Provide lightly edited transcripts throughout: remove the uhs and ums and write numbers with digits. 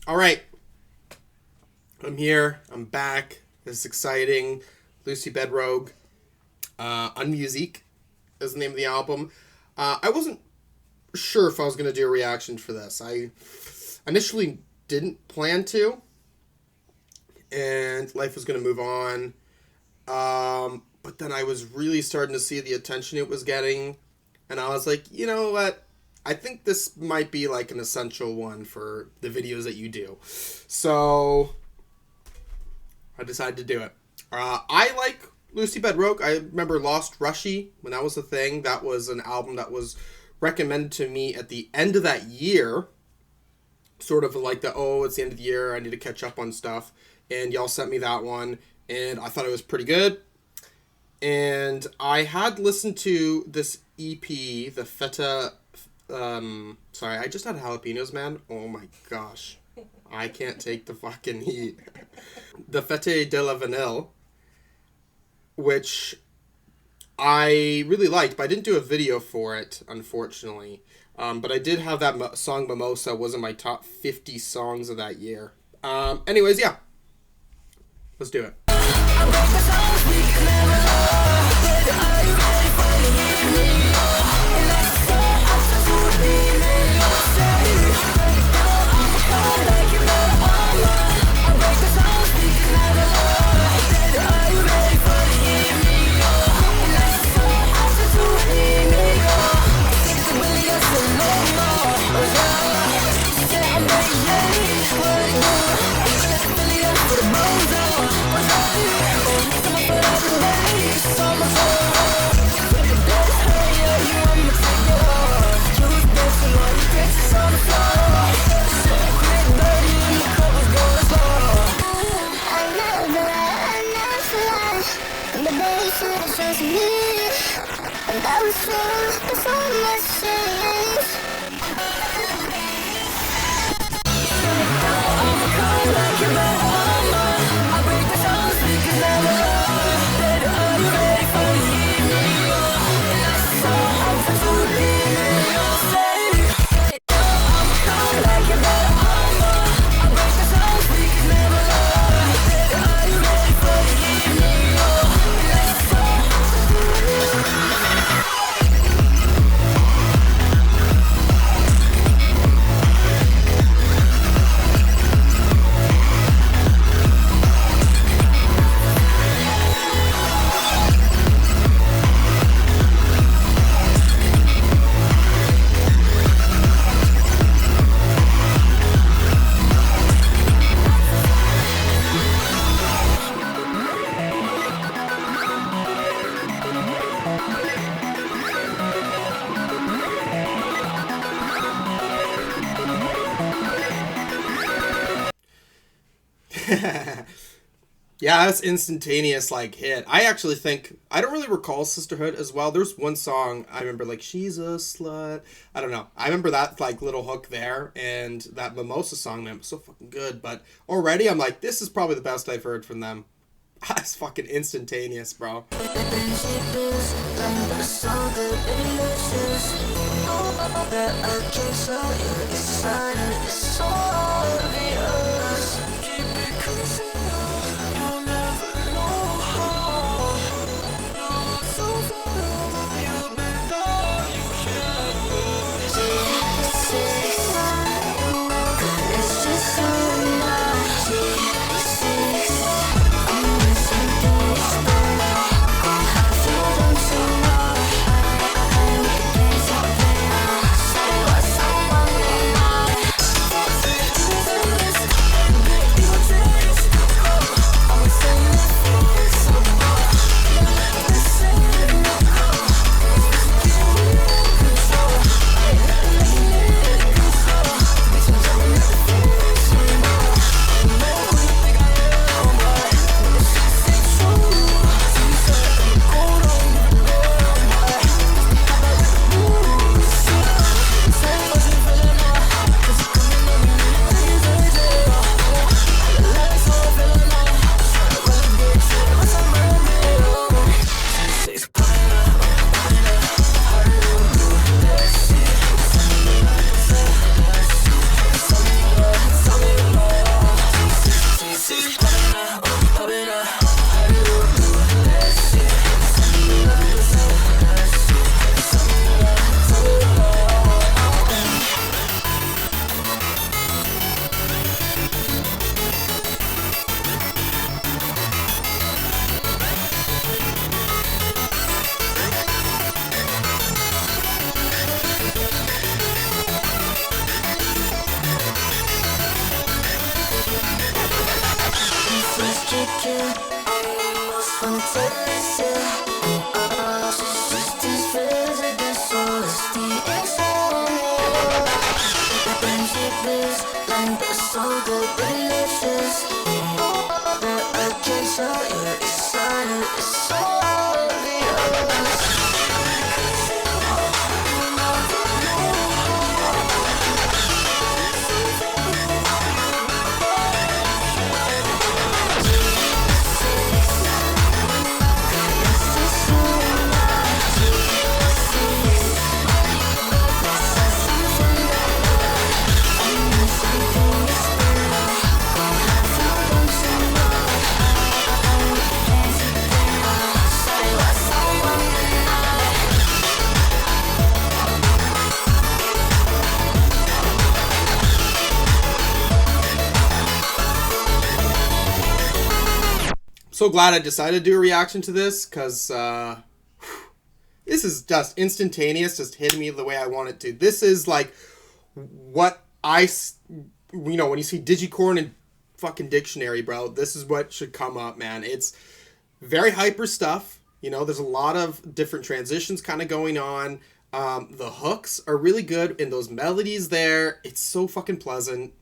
All right. I'm here. I'm back. This is exciting. Lucy Bedroque. Unmusique is the name of the album. I wasn't sure if I was going to do a reaction for this. I initially didn't plan to. And life was going to move on. But then I was really starting to see the attention it was getting. And I was like, you know what? I think this might be like an essential one for the videos that you do. So I decided to do it. I like Lucy Bedroque. I remember Lostrushi when that was a thing. That was an album that was recommended to me at the end of that year. Sort of like it's the end of the year, I need to catch up on stuff. And y'all sent me that one. And I thought it was pretty good. And I had listened to this EP, the Feta... sorry, I just had jalapenos, man. Oh my gosh. I can't take the fucking heat. The Feta De La Vanille, which I really liked, but I didn't do a video for it, unfortunately. But I did have that song Mimosa was in my top 50 songs of that year. Anyways, yeah. Let's do it. Yeah, that's instantaneous, hit. I actually think, I don't really recall Sisterhood as well. There's one song I remember, she's a slut. I don't know. I remember that, little hook there, and that Mimosa song, man, was so fucking good. But already, I'm like, this is probably the best I've heard from them. That's fucking instantaneous, bro. So glad I decided to do a reaction to this, because this is just instantaneous, just hitting me the way I want it to. This is like what when you see Digicorn and fucking dictionary, bro, this is what should come up, man. It's very hyper stuff. There's a lot of different transitions kind of going on. The hooks are really good, and those melodies there, it's so fucking pleasant.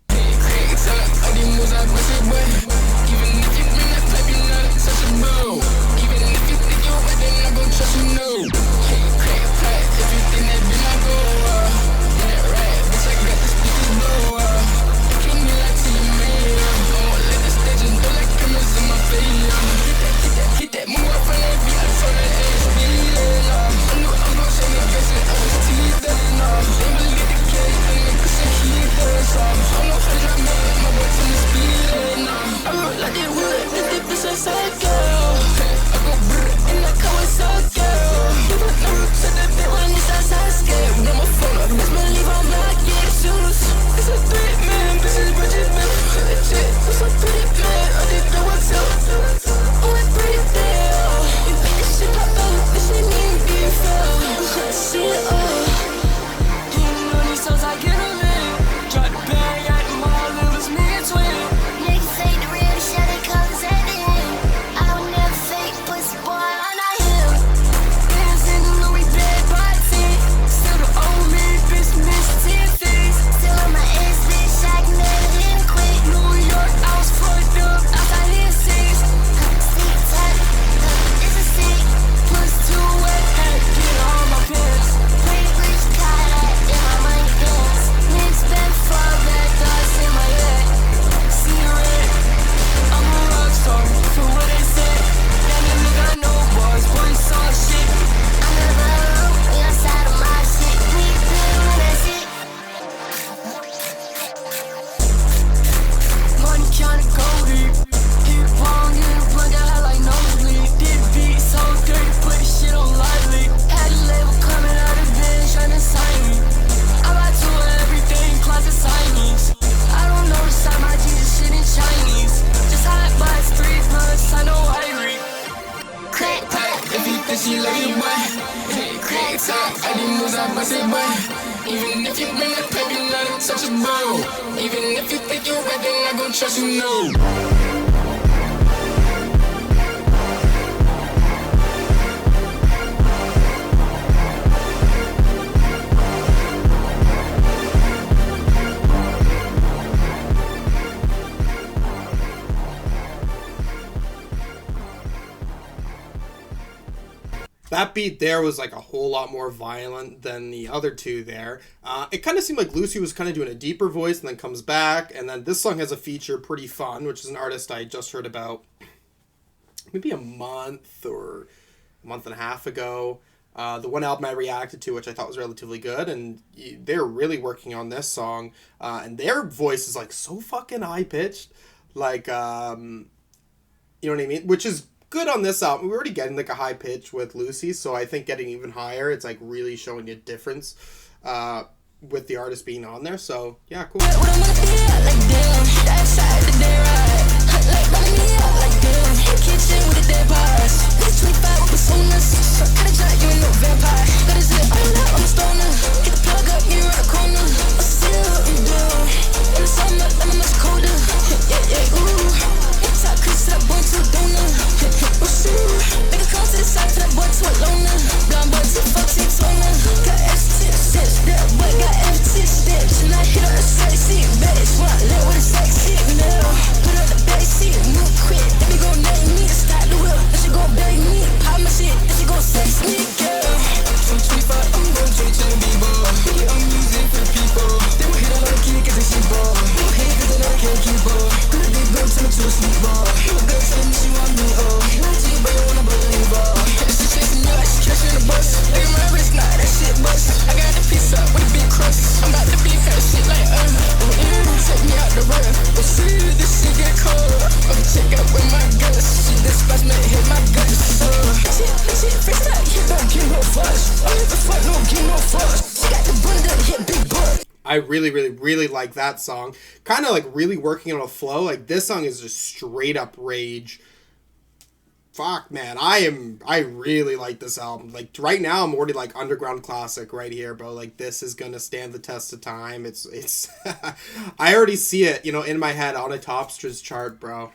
Even if you bring that paper, you're not untouchable. Even if you think you're right, they're not gonna trust you, no. That beat there was like a whole lot more violent than the other two there. It kind of seemed like Lucy was kind of doing a deeper voice and then comes back. And then this song has a feature, Pretty Fun, which is an artist I just heard about maybe a month or a month and a half ago. The one album I reacted to, which I thought was relatively good. And they're really working on this song. And their voice is like so fucking high-pitched. Like, you know what I mean? Which is good on this album. We're already getting like a high pitch with Lucy, so I think getting even higher, it's like really showing a difference with the artist being on there. So yeah, cool. to the sleep bar. Your girl telling me she want me, oh. Lie to you, but you wanna believe her. She chasing you like she catching the bus. Look at my wrist, nah, that shit bust. I got the piece up with a big crust. I'm about to be her shit like, take me out the road. We'll see this shit get cold. I'm check out with my guts. She this fast, man, hit my guts. Shit, face that hit, don't give no fuss. I give a fuck, no give no fuss. She got the bun that hit big butt. I really, really, really like that song. Kind of like really working on a flow. Like this song is just straight up rage. Fuck, man, I really like this album. Like right now, I'm already like underground classic right here, bro. Like this is gonna stand the test of time. It's I already see it, you know, in my head on a Topsters chart, bro.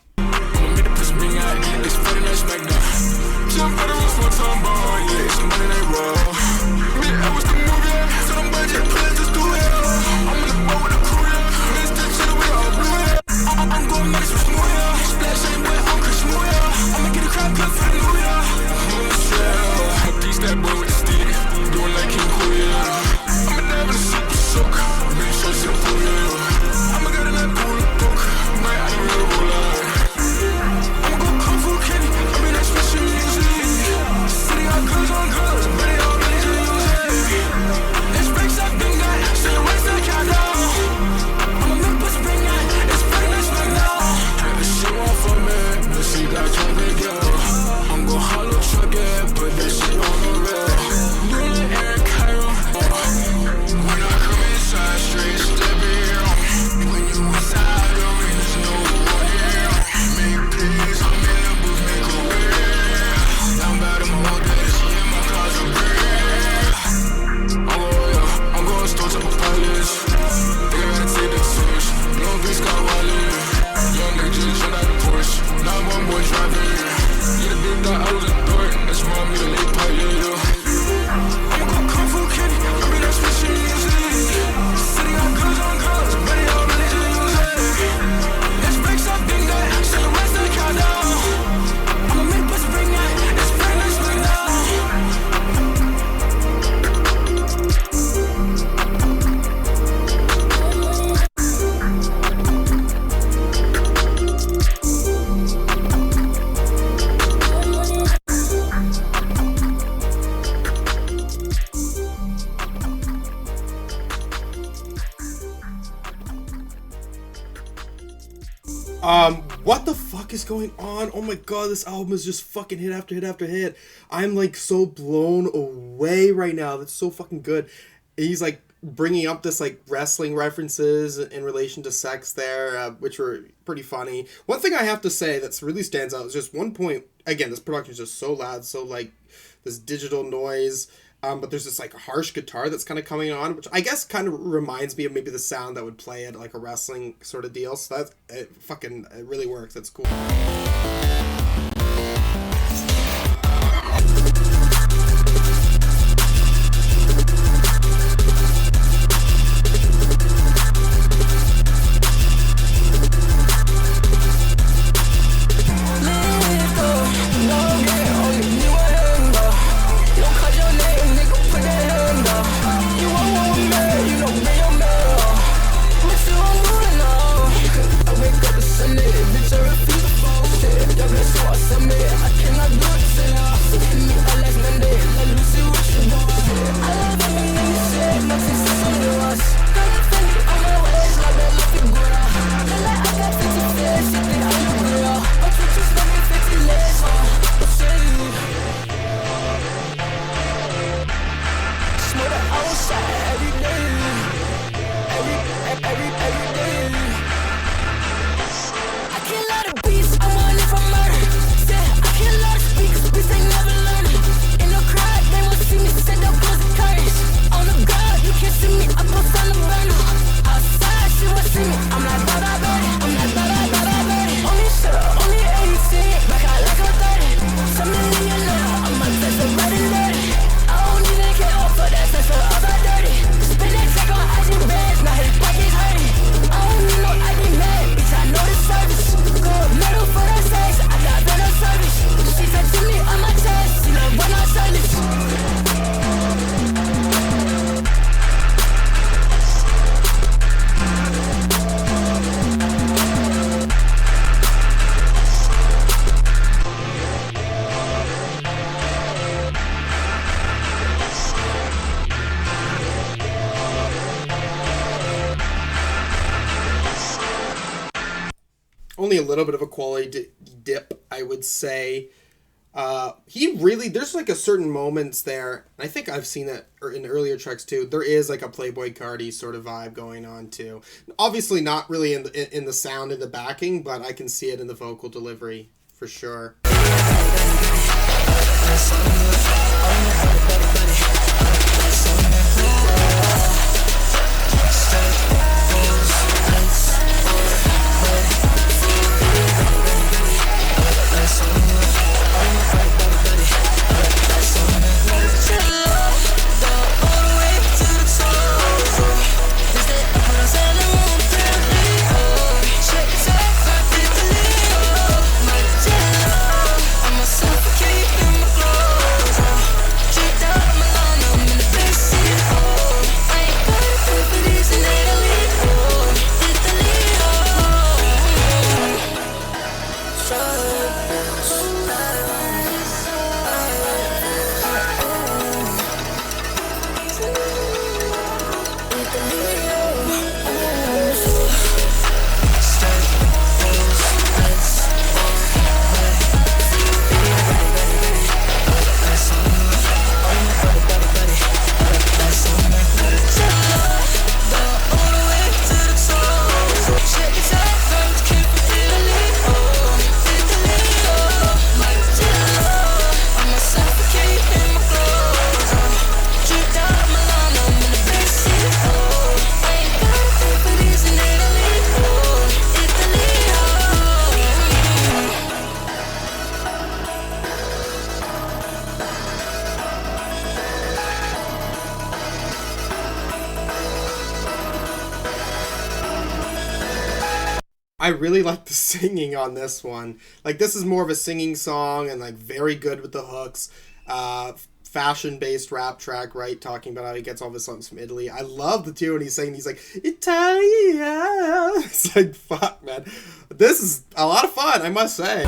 What the fuck is going on? Oh my god, this album is just fucking hit after hit after hit. I'm like so blown away right now. That's so fucking good. He's like bringing up this like wrestling references in relation to sex there, which were pretty funny. One thing I have to say that's really stands out is just one point. Again, this production is just so loud, so like this digital noise. But there's this like harsh guitar that's kind of coming on, which I guess kind of reminds me of maybe the sound that would play at like a wrestling sort of deal. So that's it really works. That's cool. Bitch, I refuse to fall shit. Y'all been so only a little bit of a quality dip, I would say. He really, there's like a certain moments there, and I think I've seen that in earlier tracks too. There is like a Playboy Cardi sort of vibe going on too. Obviously not really in the sound and the backing, but I can see it in the vocal delivery for sure. I really like the singing on this one. Like, this is more of a singing song and, like, very good with the hooks. Fashion-based rap track, right? Talking about how he gets all of his songs from Italy. I love the tune. He's saying, he's like, Italia. It's like, fuck, man. This is a lot of fun, I must say.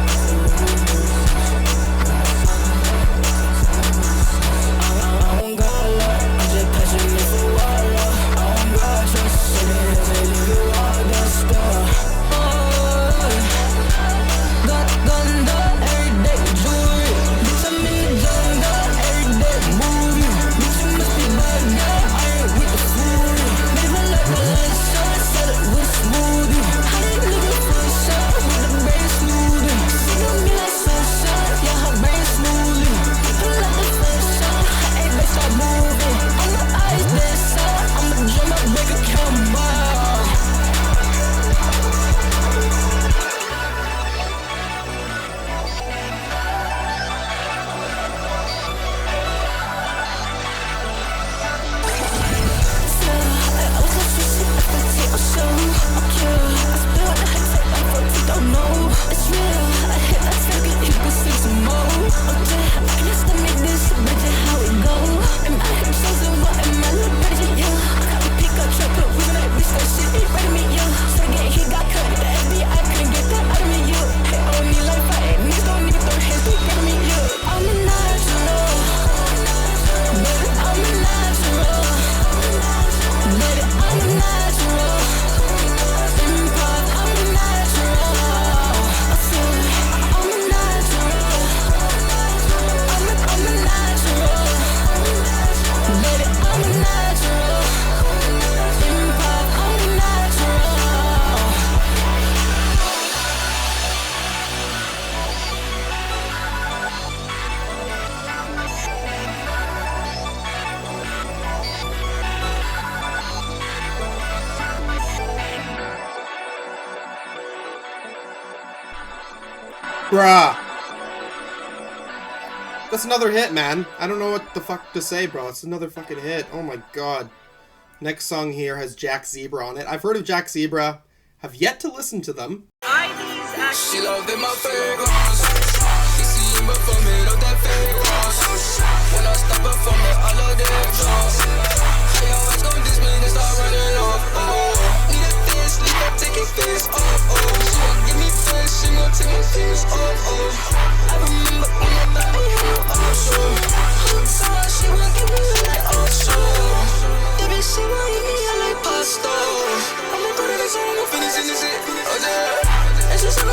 Bruh. That's another hit, man. I don't know what the fuck to say, bro. It's another fucking hit. Oh my god. Next song here has Jackzebra on it. I've heard of Jackzebra. Have yet to listen to them. She loved in my fragrance. She see me from it, that fragrance. When I stop her from it, I love that drugs. How you always gon' diss me, then start running off. Oh, need a face, leave her take your face off. Oh, she gon' give me face, she gon' take my face off. Oh, I remember when I thought I had no option. Hooked she won't give me like option. Baby, she won't eat me, I like pasta. I'm gonna put it in the song, I'm finishing this shit. Oh, yeah. And she said,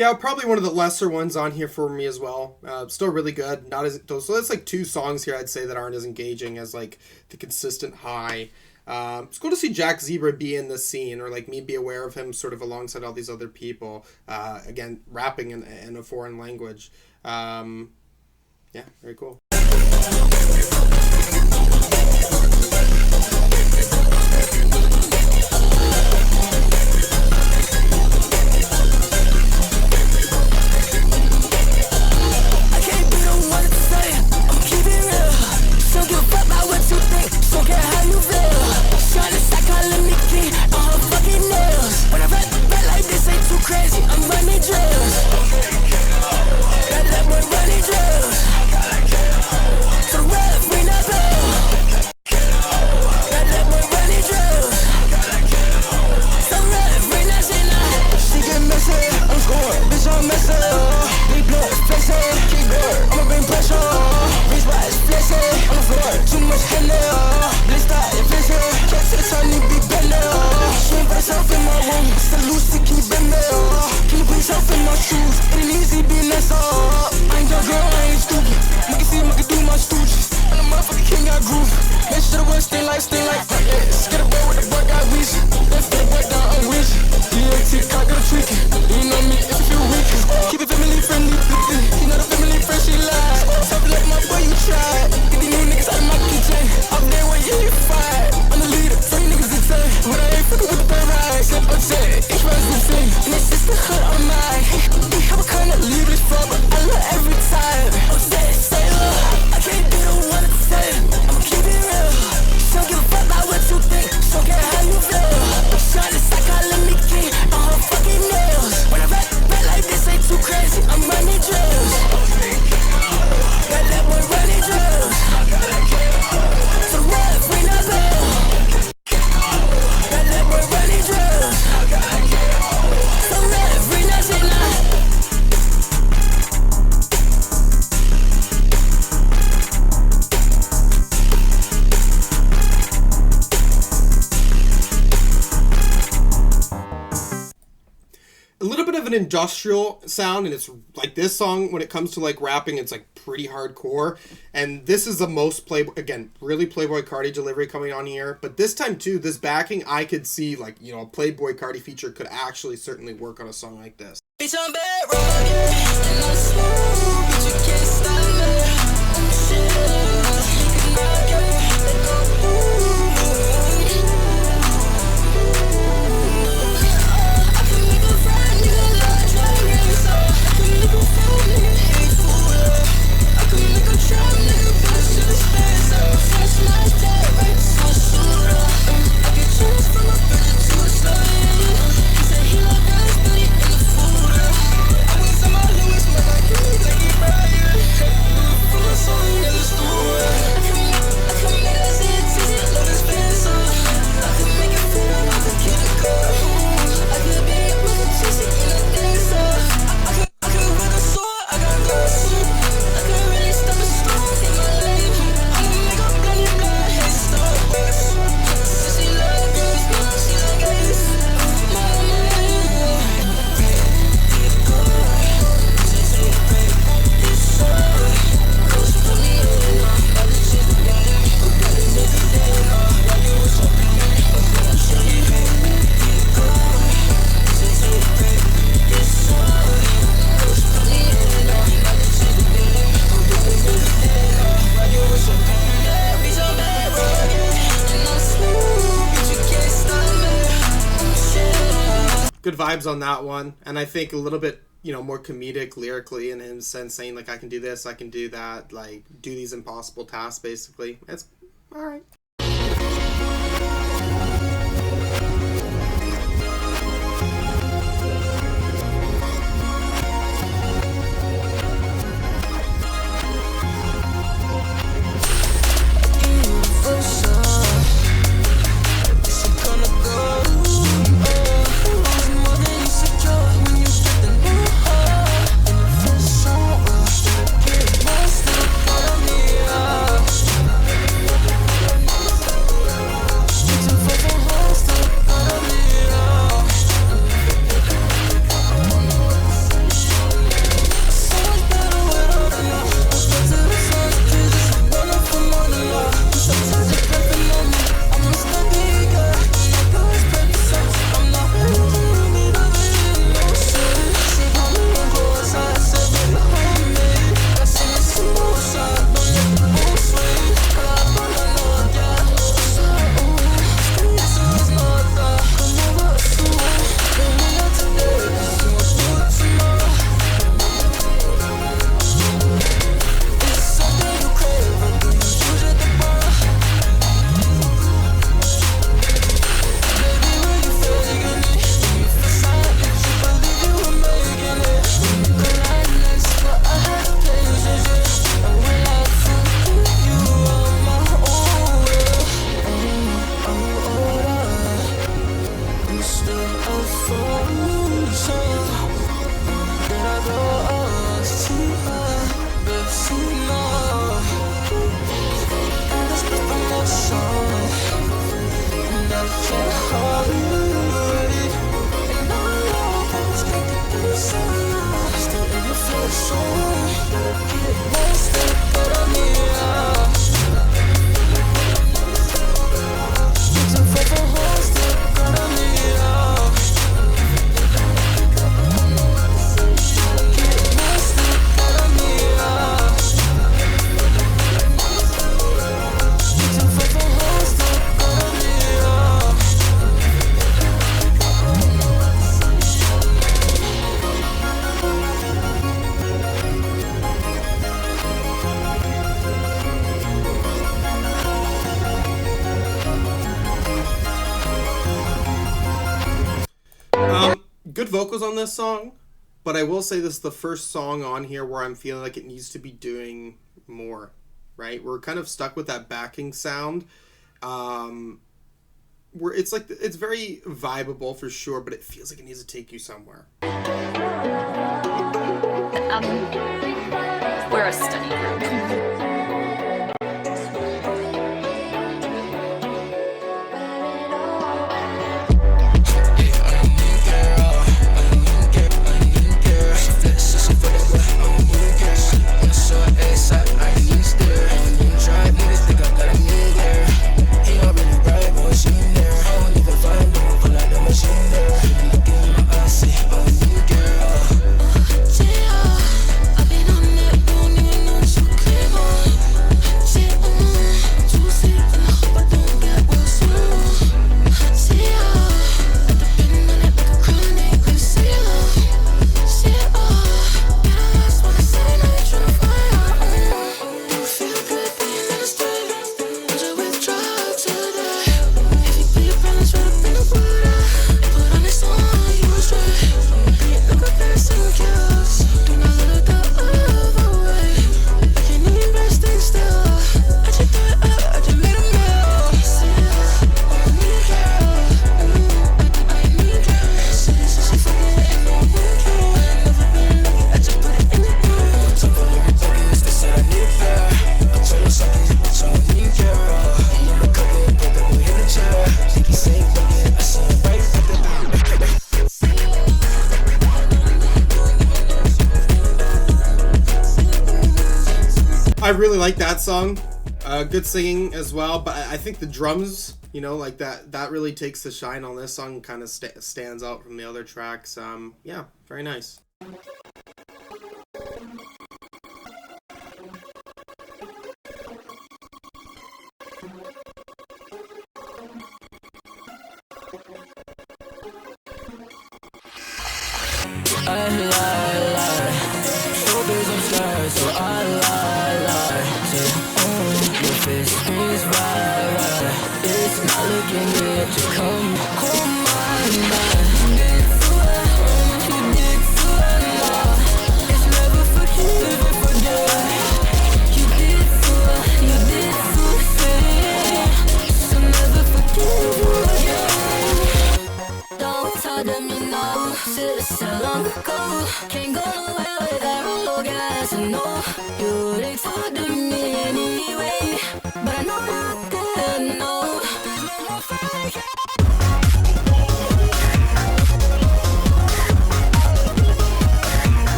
Yeah, probably one of the lesser ones on here for me as well. Still really good. Not as so. That's like two songs here I'd say that aren't as engaging as like the consistent high. It's cool to see Jackzebra be in the scene, or like me be aware of him sort of alongside all these other people. Again, rapping in a foreign language. Yeah, very cool. Don't care how you feel. Trying to stack all of me clean on her fucking nails. When I rap like this ain't too crazy, I'm running drills. Got that boy running drills. So the rap ring that bell. Got that boy running drills. So rap ring that shit now. She get messy, I'm scoring, bitch I'm messy. Big blood, flexy, keyboard, I'ma bring pressure. Wrist wise, flexy, on the floor, too much hell. In my room, still loose to keep in there. Can you put yourself in my shoes? It ain't easy being that's up. I ain't that girl, I ain't stupid. I can see him, I can do my stooges. I'm the motherfucking king, got groove. Make sure the west stay like yes. Get a boy with the boy, got Ouija. Let's get a boy down on Ouija. DAT, cock got a tweaking. You know me if you feel weak. Keep it family friendly. You know the family friend, she lied. Something like my boy, you tried. Get these new niggas out of my kitchen. Up there where you fight. I'm the leader, so you niggas insane. When I ain't fucking with the bird ride. Ich weiß nicht sehen, und es ist eine Hut am Mai. Ich habe keine Lieblingsfrau, but I love every time. Oh, say, I can't be the one to say it. I'ma keep it real. Don't give a fuck about what you think. Don't care how you feel. Trying to stack all of me clean on her fucking nails. When I rap like this ain't too crazy, I'm running drills. Got that boy running drills. So the rap ring that bell. Got that boy running drills. So rap ring that shit now. A little bit of an industrial sound, and it's like this song when it comes to like rapping, it's like pretty hardcore. And this is the most Playboy, again, really Playboy Carti delivery coming on here. But this time too, this backing, I could see like, you know, a Playboy Carti feature could actually certainly work on a song like this. Bitch, I'm Bedroque, and I'm smooth, but you can't stop me. I'm chill, you can knock it, let go, boom. I can make a friend, you can lie, try to raise up. I can make a fool, nigga, hate fool. I can make a trap, nigga, push to the space up. Touch my day, right to a shooter. I get changed from a bitch to a slave. He said he like that, but he in the food. I went to my Louis, man, I can make it right. From a song, yeah, let's do it. I can make that shit easy, love this fence up. I can make it feel like a kid in girl. I could be with a chissy in a dancer. I can with a sword, I got guns. I can really stop a storm in my lane. I'ma make a bloody blood, hey, stop us. She love girls, now she like gays. Good vibes on that one, and I think a little bit, you know, more comedic lyrically in his sense, saying like I can do this, I can do that, like do these impossible tasks basically. It's all right. Good vocals on this song, but I will say this is the first song on here where I'm feeling like it needs to be doing more, right? We're kind of stuck with that backing sound, where it's like, it's very vibeable for sure, but it feels like it needs to take you somewhere. We're a study group. I really like that song. Good singing as well, but I think the drums, you know, like that really takes the shine on this song and kind of stands out from the other tracks. Yeah, very nice. Can't go nowhere without all gas and no. You would exclude me anyway, but I know not good, no. There's no more fake.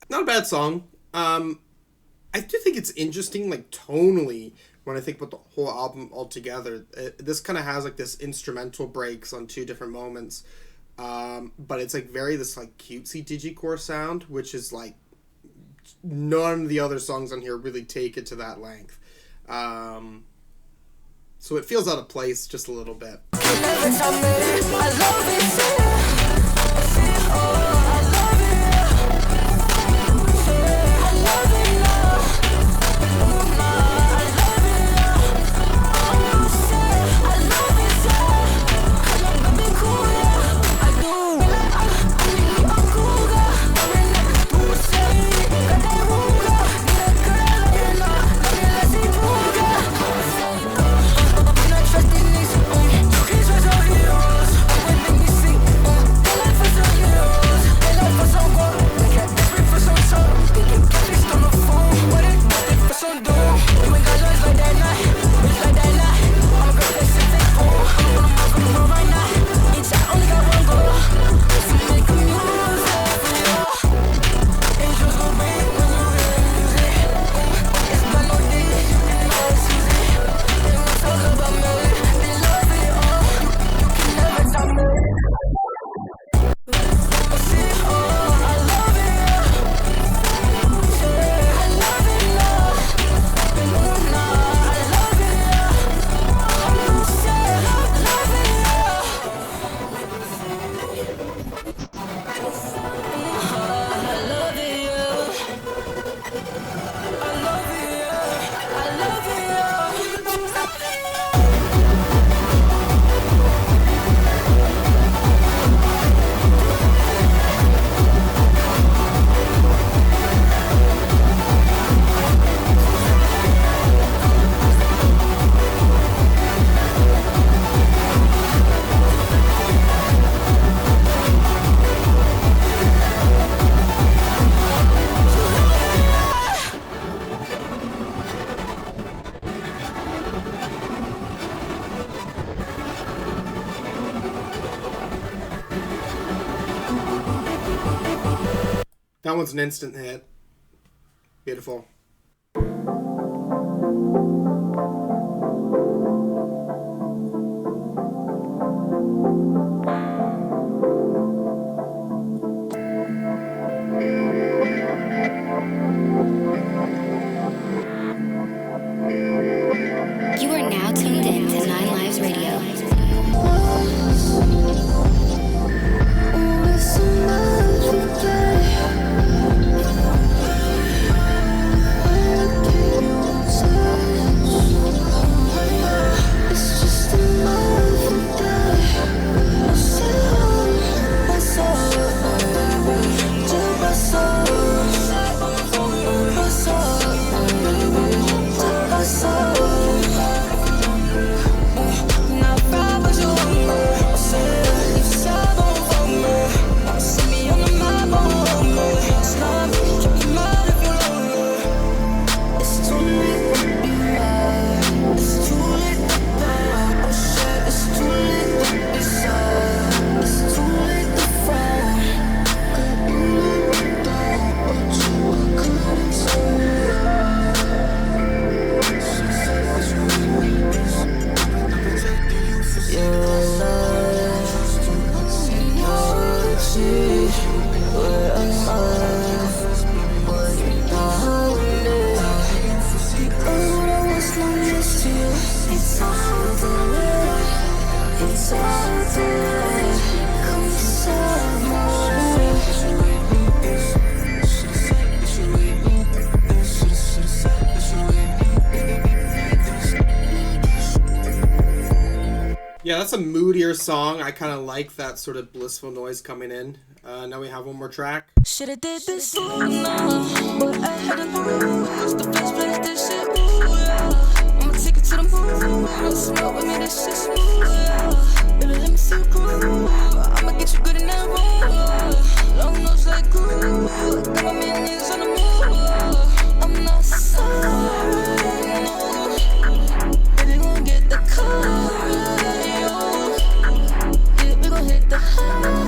Not a bad song. I do think it's interesting, like, tonally, when I think about the whole album altogether. This kind of has, like, this instrumental breaks on two different moments. But it's, like, very this, like, cutesy digicore sound, which is, like, none of the other songs on here really take it to that length. So it feels out of place just a little bit. That one's an instant hit. Beautiful. You are now tuned in to 9 Lives Radio. that's a moodier song. I kind of like that sort of blissful noise coming in. Now we have one more track. Shoulda did this sooner, but I had to lose the first place. This shit, ooh yeah. I'ma take it to the moon. Smoke with me, this shit smooth, yeah. Baby, let me see you groove. I'ma get you good in that room. Long nose like glue. Got my man niggas on the move. I'm not sorry, no. Baby, gon' get the car, yo. Yeah, we gon' hit the highway.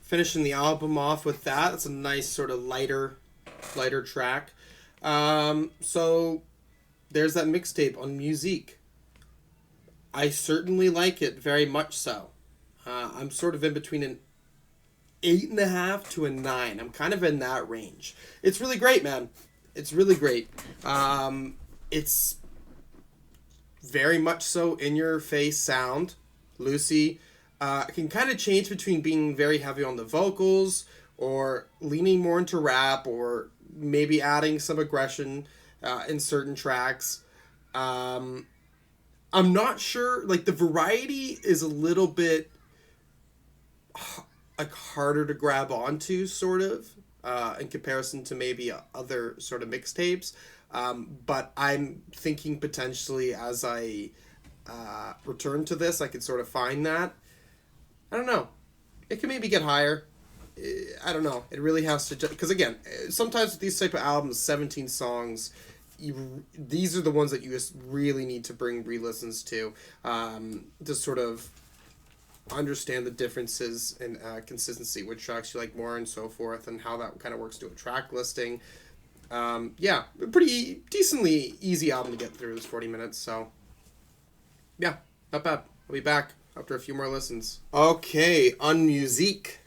Finishing the album off with that. It's a nice sort of lighter track. So there's that mixtape Unmusique. I certainly like it, very much so. I'm sort of in between an 8.5 to a 9. I'm kind of in that range. It's really great, man. It's really great. It's very much so in your face sound. Lucy can kind of change between being very heavy on the vocals or leaning more into rap or maybe adding some aggression in certain tracks. I'm not sure, like the variety is a little bit like harder to grab onto sort of in comparison to maybe other sort of mixtapes. But I'm thinking potentially as I return to this, I could sort of find that. I don't know. It can maybe get higher. I don't know. It really has to... Because again, sometimes with these type of albums, 17 songs, these are the ones that you just really need to bring re-listens to sort of understand the differences in consistency, which tracks you like more and so forth, and how that kind of works to a track listing. Yeah, pretty decently easy album to get through this 40 minutes, so... Yeah, not bad. I'll be back after a few more listens. Okay, Unmusique,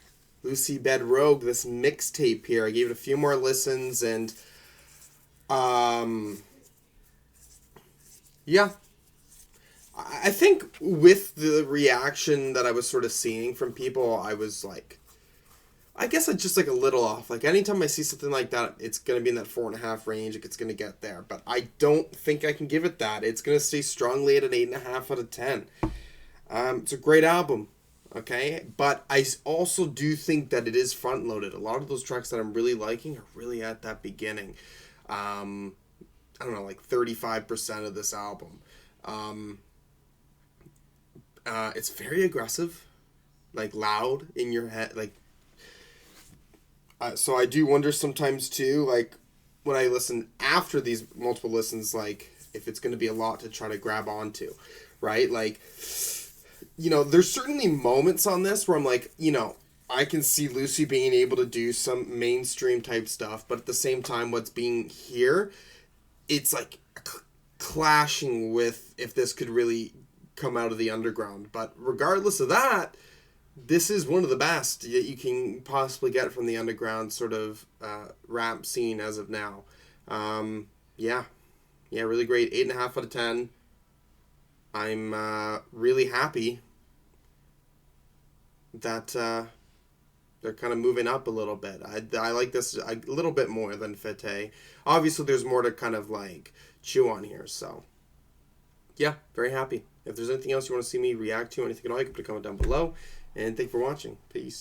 Lucy Bedroque, this mixtape here. I gave it a few more listens, and yeah. I think with the reaction that I was sort of seeing from people, I was like, I guess I'm just like a little off. Like anytime I see something like that, it's going to be in that 4.5 range. It's going to get there, but I don't think I can give it that. It's going to stay strongly at an 8.5 out of 10. It's a great album, okay? But I also do think that it is front-loaded. A lot of those tracks that I'm really liking are really at that beginning. I don't know, like 35% of this album. It's very aggressive, like loud in your head. Like, so I do wonder sometimes too, like when I listen after these multiple listens, like if it's going to be a lot to try to grab onto, right? Like, you know, there's certainly moments on this where I'm like, you know, I can see Lucy being able to do some mainstream type stuff, but at the same time, what's being here, it's like clashing with if this could really come out of the underground. But regardless of that, this is one of the best that you can possibly get from the underground sort of rap scene as of now. Yeah, really great. 8.5 out of 10. I'm really happy that They're kind of moving up a little bit. I like this a little bit more than Fete. Obviously, there's more to kind of like chew on here. So, yeah, very happy. If there's anything else you want to see me react to, anything at all, you can put a comment down below. And thank you for watching. Peace.